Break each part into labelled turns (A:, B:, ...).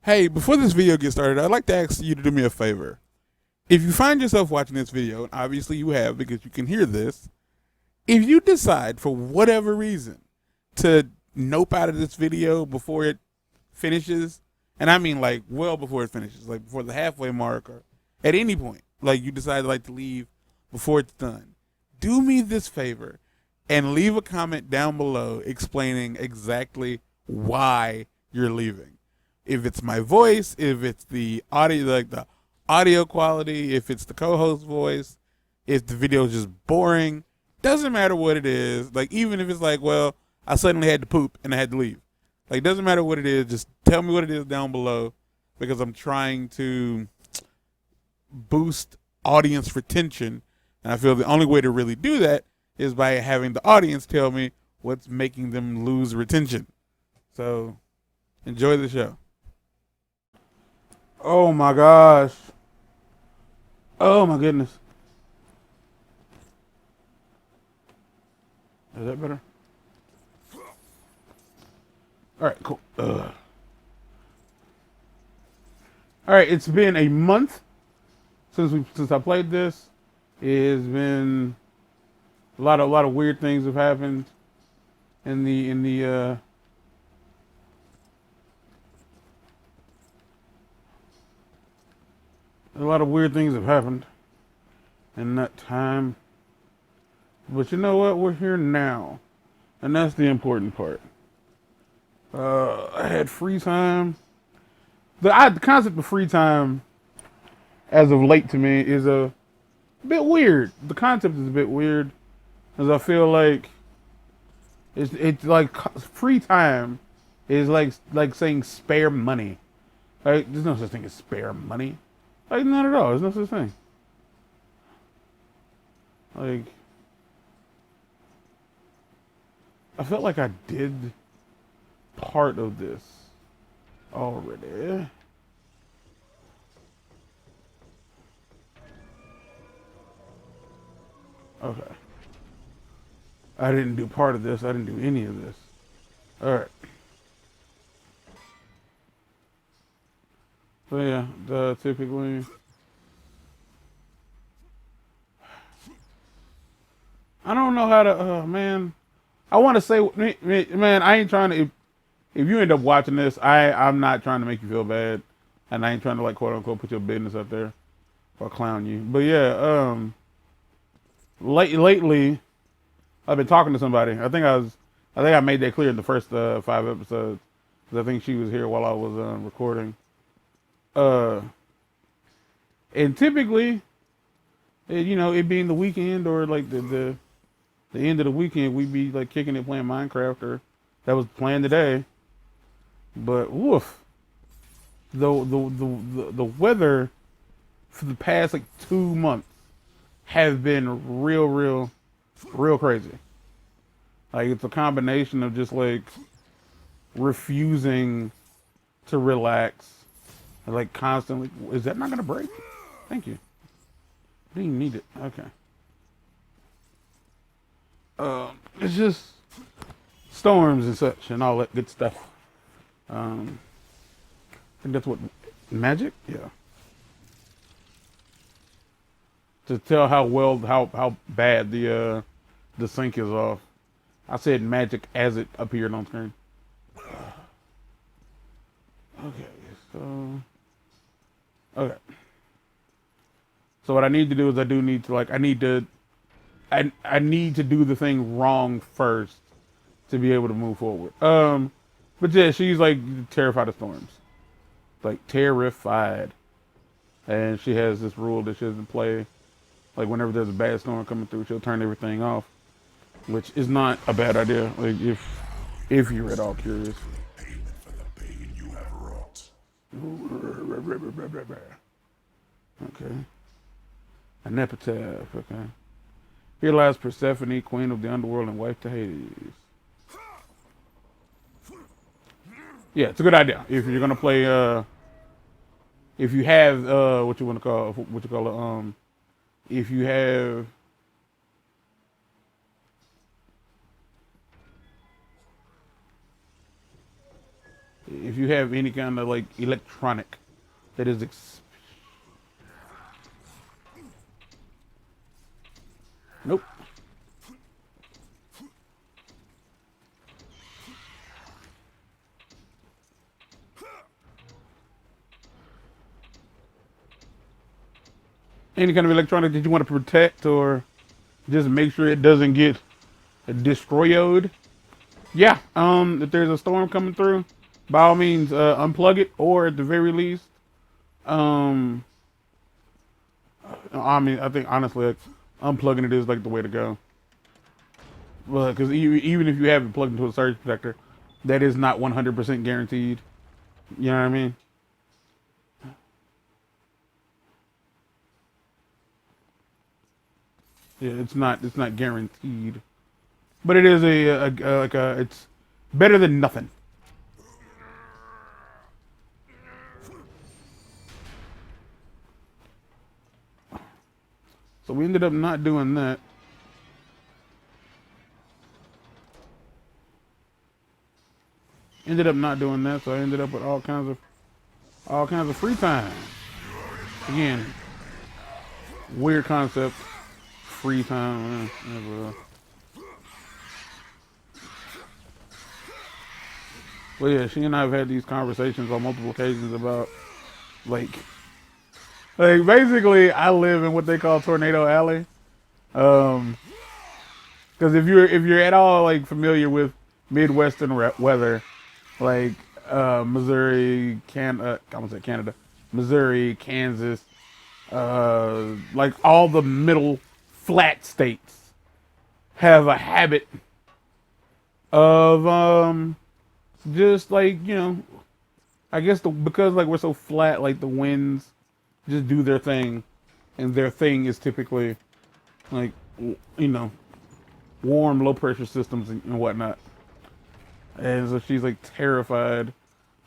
A: Hey, before this video gets started, I'd like to ask you to do me a favor. If you find yourself watching this video, and obviously you have because you can hear this, if you decide for whatever reason to nope out of this video before it finishes, and I mean like well before it finishes, like before the halfway mark or at any point, like you decide like to leave before it's done, do me this favor and leave a comment down below explaining exactly why you're leaving. If it's my voice, if it's the audio, like the audio quality, if it's the co-host voice, if the video is just boring, doesn't matter what it is. Like even if it's like, well, I suddenly had to poop and I had to leave. Like doesn't matter what it is, just tell me what it is down below because I'm trying to boost audience retention. And I feel the only way to really do that is by having the audience tell me what's making them lose retention. So enjoy the show. Oh my gosh. Oh my goodness. Is that better? All right, cool. All right, it's been a month since I played this. It's been a lot of weird things have happened in the a lot of weird things have happened in that time. But you know what? We're here now. And that's the important part. I had free time. The concept of free time as of late to me is a bit weird. The concept is a bit weird. Because I feel like it's like free time is like saying spare money. Like there's no such thing as spare money. Like not at all. There's no such thing. Like I felt like I did part of this already. Okay. I didn't do part of this. I didn't do any of this. All right. So yeah, typically. I don't know how to. Man, I want to say, man, I ain't trying to. If you end up watching this, I'm not trying to make you feel bad, and I ain't trying to like quote unquote put your business up there or clown you. But yeah, lately, I've been talking to somebody. I think I made that clear in the first 5 episodes. 'Cause I think she was here while I was recording. And typically, it being the weekend or like the end of the weekend, we'd be like kicking it playing Minecraft or that was playing today. But woof, the weather for the past like 2 months have been real crazy. Like it's a combination of just like refusing to relax, and like constantly. Is that not gonna break? Thank you. I didn't need it. Okay. It's just storms and such and all that good stuff. I think that's what magic. Yeah. To tell how bad the sync is off. I said magic as it appeared on screen. Okay, so okay. So what I need to do is I need to do the thing wrong first to be able to move forward. But yeah, she's like terrified of storms. Like terrified. And she has this rule that she doesn't play. Like whenever there's a bad storm coming through, she'll turn everything off. Which is not a bad idea. Like if you're at all curious.
B: Payment for the pain you have wrought.
A: Okay. An epitaph, okay. Here lies Persephone, queen of the underworld and wife to Hades. Yeah, it's a good idea. If you're gonna play if you have if you have If you have any kind of like electronic that is nope. Any kind of electronic that you want to protect or just make sure it doesn't get destroyed. Yeah, if there's a storm coming through, by all means, unplug it, or at the very least, um, I mean, I think honestly, like, unplugging it is like the way to go. Well, because even if you have it plugged into a surge protector, that is not 100% guaranteed. You know what I mean? Yeah, it's not guaranteed, but it is it's better than nothing. So we ended up not doing that. So I ended up with all kinds of free time. Again, weird concept. Free time. But yeah, she and I have had these conversations on multiple occasions about like basically I live in what they call Tornado Alley. Because if you're at all like familiar with Midwestern weather, like Missouri, I almost said Canada, Missouri, Kansas, like all the middle flat states have a habit of just like I guess because like we're so flat, like the winds just do their thing, and their thing is typically like warm low pressure systems and whatnot. And so she's like terrified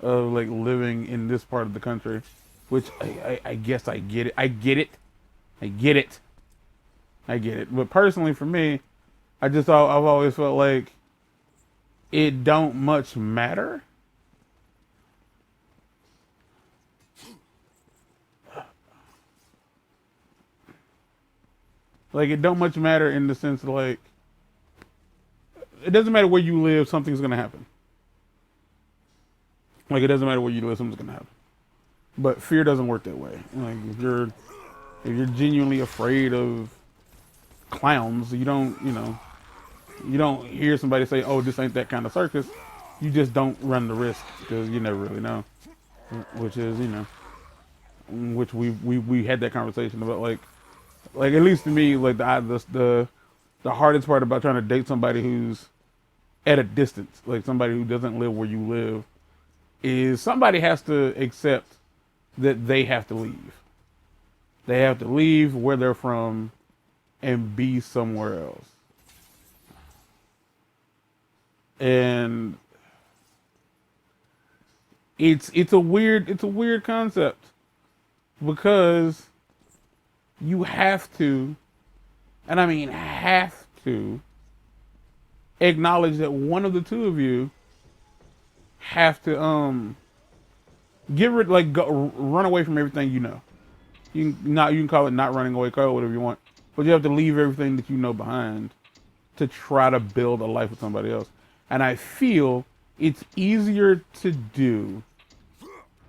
A: of like living in this part of the country, which I guess I get it. I get it. But personally, for me, I've always felt like it don't much matter. Like it don't much matter in the sense of like it doesn't matter where you live, something's gonna happen. Like it doesn't matter where you live, something's gonna happen. But fear doesn't work that way. Like if you're genuinely afraid of clowns, you don't hear somebody say, "Oh, this ain't that kind of circus." You just don't run the risk because you never really know. Which is which we had that conversation about like at least to me like the hardest part about trying to date somebody who's at a distance, like somebody who doesn't live where you live, is somebody has to accept that they have to leave. They have to leave where they're from and be somewhere else. And it's a weird concept because you have to, and I mean have to, acknowledge that one of the two of you have to get rid run away from everything you know. You can call it not running away, call it whatever you want, but you have to leave everything that you know behind to try to build a life with somebody else. And I feel it's easier to do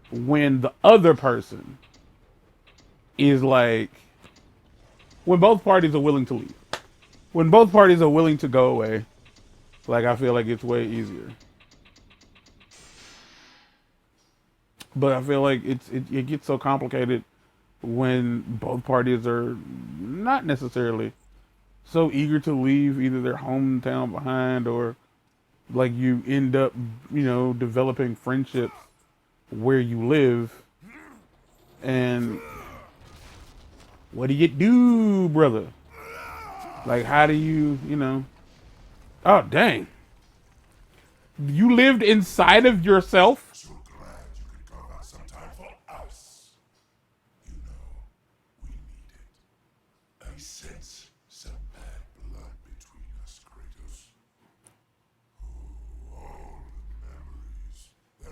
A: when the other person is like, when both parties are willing to leave. When both parties are willing to go away, like I feel like it's way easier. But I feel like it gets so complicated when both parties are not necessarily so eager to leave either their hometown behind, or like you end up, developing friendships where you live. And what do you do, brother? Like, how do you, oh, dang. You lived inside of yourself?
B: So glad you could carve out some time for us. You know, we need it. I sense some bad blood between us, Kratos. Oh, all the memories. They're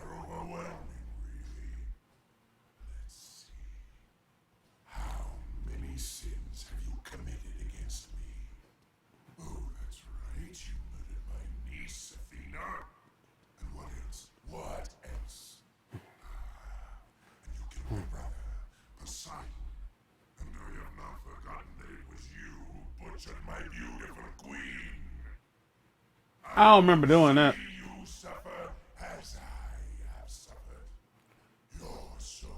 A: I don't remember doing that.
B: You suffer as I have suffered. Your soul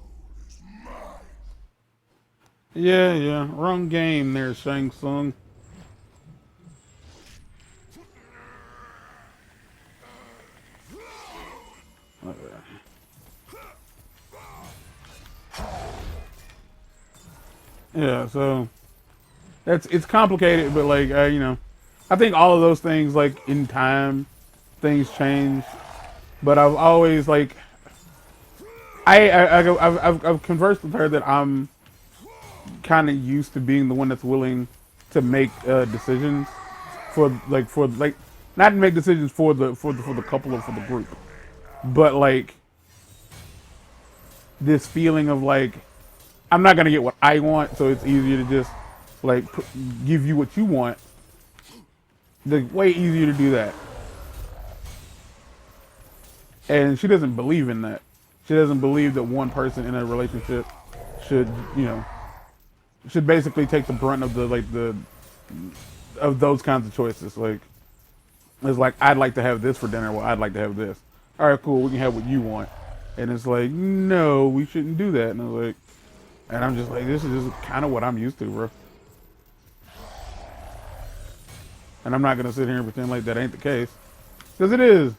B: is mine.
A: Yeah, yeah. Wrong game there, Shang Tsung. Okay. Yeah, so it's complicated, but like you know, I think all of those things like in time, things change. But I've always like I've conversed with her that I'm kind of used to being the one that's willing to make decisions for like not make decisions for the couple or for the group, but like this feeling of like I'm not gonna get what I want, so it's easier to just like give you what you want. The way easier to do that, and she doesn't believe in that. She doesn't believe that one person in a relationship should, you know, should basically take the brunt of the of those kinds of choices. Like it's like I'd like to have this for dinner. Well, I'd like to have this. All right, cool. We can have what you want. And it's like, no, we shouldn't do that. And I was like, and I'm just like, this is just kind of what I'm used to, bro. And I'm not gonna sit here and pretend like that ain't the case, because it is.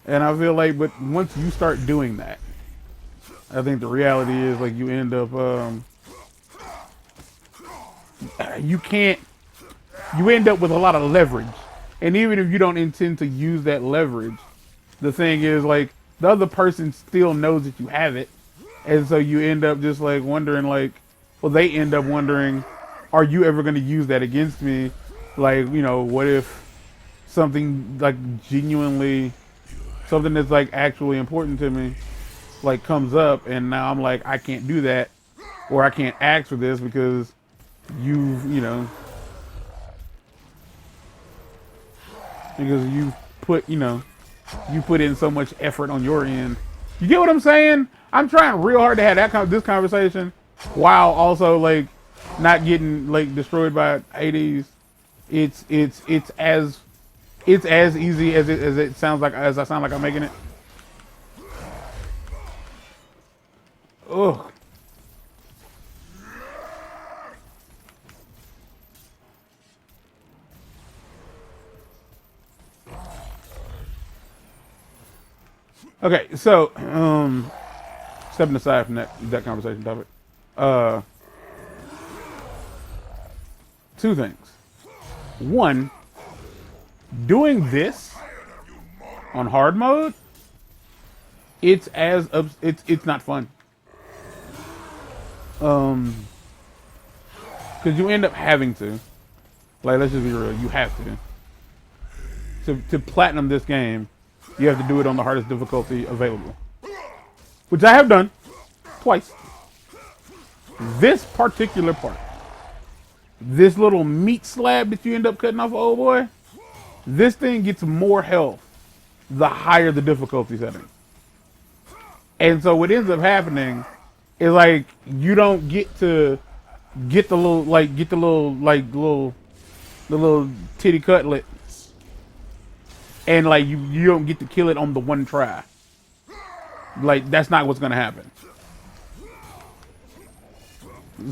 A: And I feel like, but once you start doing that, I think the reality is like you end up, you end up with a lot of leverage. And even if you don't intend to use that leverage, the thing is like the other person still knows that you have it. And so you end up just like wondering like, well, they end up wondering, are you ever going to use that against me? Like, you know, what if something like genuinely, something that's like actually important to me, like comes up and now I'm like, I can't do that, or I can't ask for this because you know, because you put, you know, you put in so much effort on your end. You get what I'm saying? I'm trying real hard to have this conversation while also like not getting like destroyed by Hades. It's as easy as it sounds like, as I sound like I'm making it. Ugh. Okay, so stepping aside from that conversation topic, two things. One, doing this on hard mode, it's not fun. Because you end up having to, like, let's just be real, you have to platinum this game. You have to do it on the hardest difficulty available, which I have done twice. This particular part, this little meat slab that you end up cutting off, old boy, this thing gets more health the higher the difficulty setting. And so what ends up happening is like you don't get to get the little titty cutlet, and like you don't get to kill it on the one try. Like that's not what's gonna happen.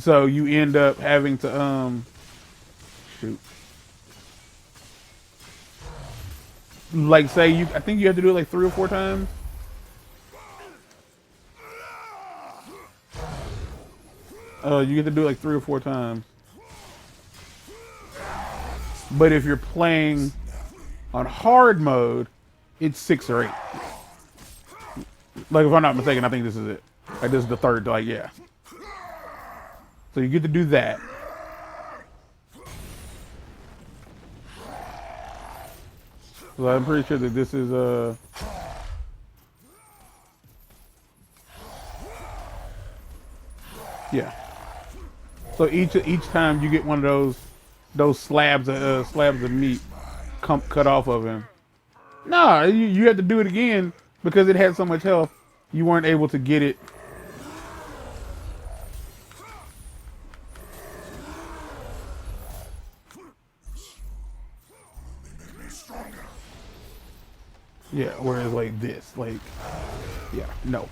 A: So you end up having to shoot. Like say I think you have to do it like 3 or 4 times. You get to do it like 3 or 4 times. But if you're playing on hard mode, it's 6 or 8. Like if I'm not mistaken, I think this is it. Like this is the third. Like yeah. So you get to do that. So I'm pretty sure that this is yeah. So each time you get one of those slabs of meat cut off of him. No, you have to do it again because it had so much health. You weren't able to get it. Yeah, whereas like this, like, yeah, no.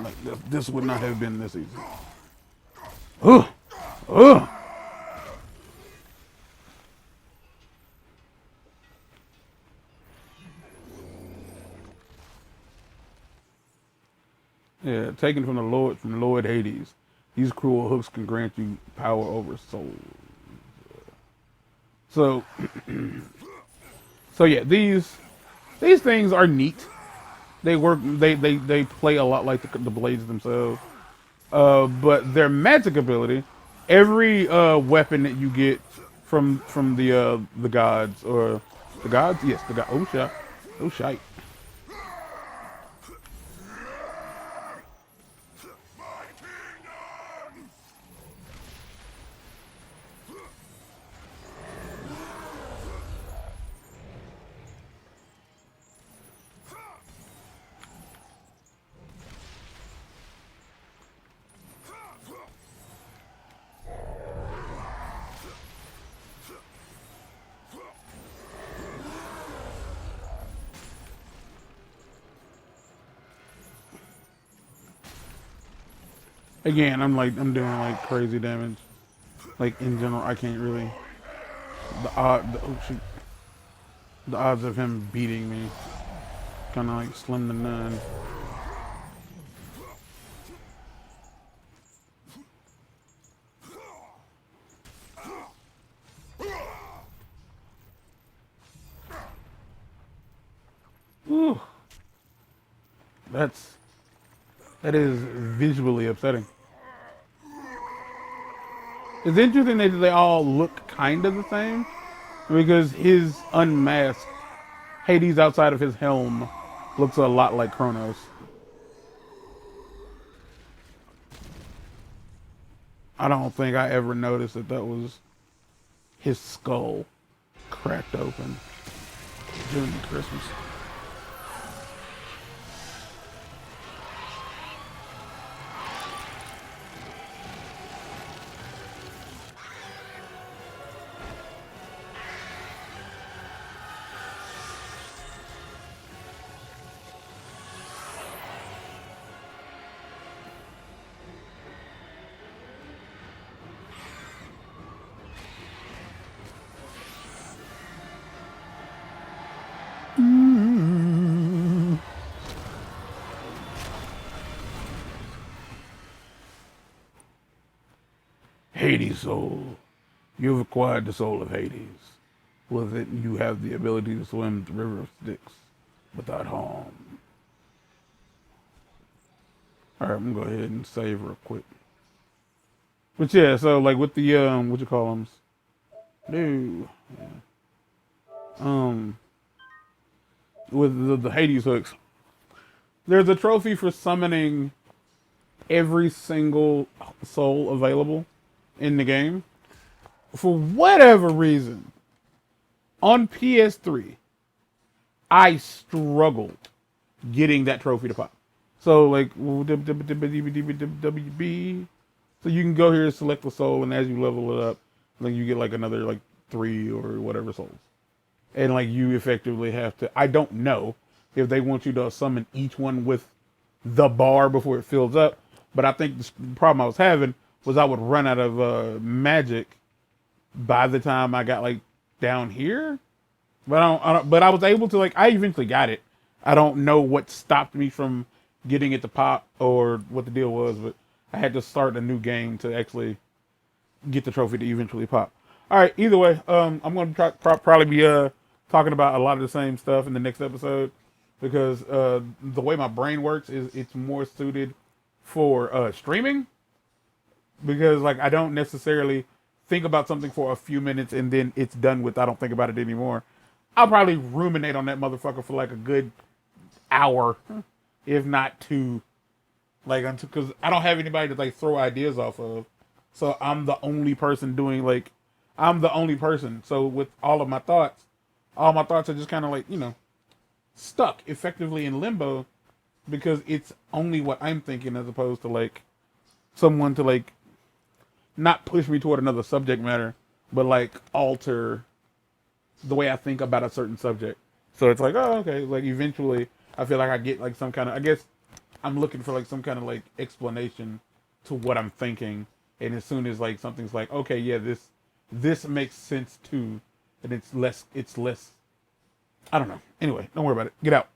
A: Like this would not have been this easy. Ugh, ugh. Yeah, taken from the Lord Hades. These cruel hooks can grant you power over souls. So, so yeah, these things are neat. They work. They play a lot like the blades themselves. But their magic ability, every weapon that you get from the gods or the gods, yes, the god. Oh shit, oh shite. Again, I'm doing like crazy damage. Like in general, I can't really. Oh shoot, the odds of him beating me kind of like slim to none. Ooh, that is visually upsetting. It's interesting that they all look kind of the same because his unmasked Hades outside of his helm looks a lot like Kratos. I don't think I ever noticed that was his skull cracked open during Christmas. Hades soul. You've acquired the soul of Hades. With it, you have the ability to swim the river of Styx without harm. Alright, I'm gonna go ahead and save real quick. But yeah, so like with the what you call them? No. With the Hades hooks, there's a trophy for summoning every single soul available in the game. For whatever reason, on PS3, I struggled getting that trophy to pop. So like WB, so you can go here and select the soul, and as you level it up, like you get like another like 3 or whatever souls, and like you effectively have to. I don't know if they want you to summon each one with the bar before it fills up, but I think the problem I was having was I would run out of magic by the time I got like down here. But but I was able to I eventually got it. I don't know what stopped me from getting it to pop or what the deal was, but I had to start a new game to actually get the trophy to eventually pop. All right. Either way, I'm going to probably be talking about a lot of the same stuff in the next episode because the way my brain works is it's more suited for streaming because like I don't necessarily think about something for a few minutes and then it's done with. I don't think about it anymore. I'll probably ruminate on that motherfucker for like a good hour, if not 2, like until because I don't have anybody to like throw ideas off of. So I'm the only person doing I'm the only person. So with all my thoughts are just kind of like stuck effectively in limbo because it's only what I'm thinking as opposed to like someone to like not push me toward another subject matter, but like alter the way I think about a certain subject. So it's like, oh, okay. Like eventually, I feel like I get like some kind of. I guess I'm looking for like some kind of like explanation to what I'm thinking, and as soon as like something's like, okay, yeah, this makes sense too, and it's less. I don't know. Anyway, don't worry about it. Get out.